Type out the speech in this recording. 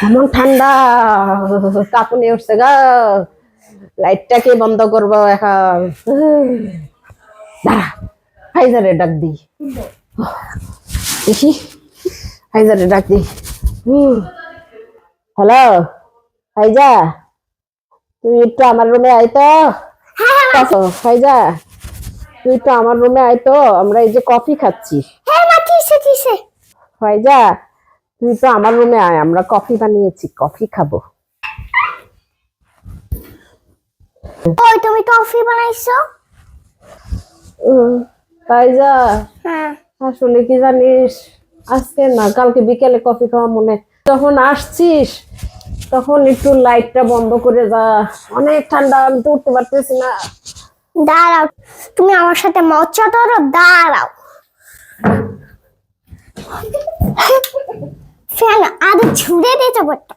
এমন ঠান্ডা, কাঁপুনি উঠছে গা। লাইটটা কে বন্ধ করবো এখন? দাঁড়া, হাইজারে ডাক দি। দেখি, হাইজারে ডাক দি। হ্যালো হাইজা, তুই একটু আমার রুমে আয় তো। হাইজা, তুই একটু আমার রুমে আয় তো, আমরা এই যে কফি খাচ্ছি। ফাইজা, তুই তো আমার রুমে আয়, আমরা কফি বানিয়েছি, কফি খাবো। ওই তুমি কফি বানাইছো? ফাইজা, হ্যাঁ। আসলে কি জানিস, আজকে না কালকে বিকেলে কফি খাওয়া মনে, যখন আসছিস তখন একটু লাইটটা বন্ধ করে যা, অনেক ঠান্ডা, আমি তো উঠতে পারতেছি না। দাঁড়াও, তুমি আমার সাথে মজা করো, দাঁড়াও। ফ্যান আরো ছুড়ে দিতে পারতো।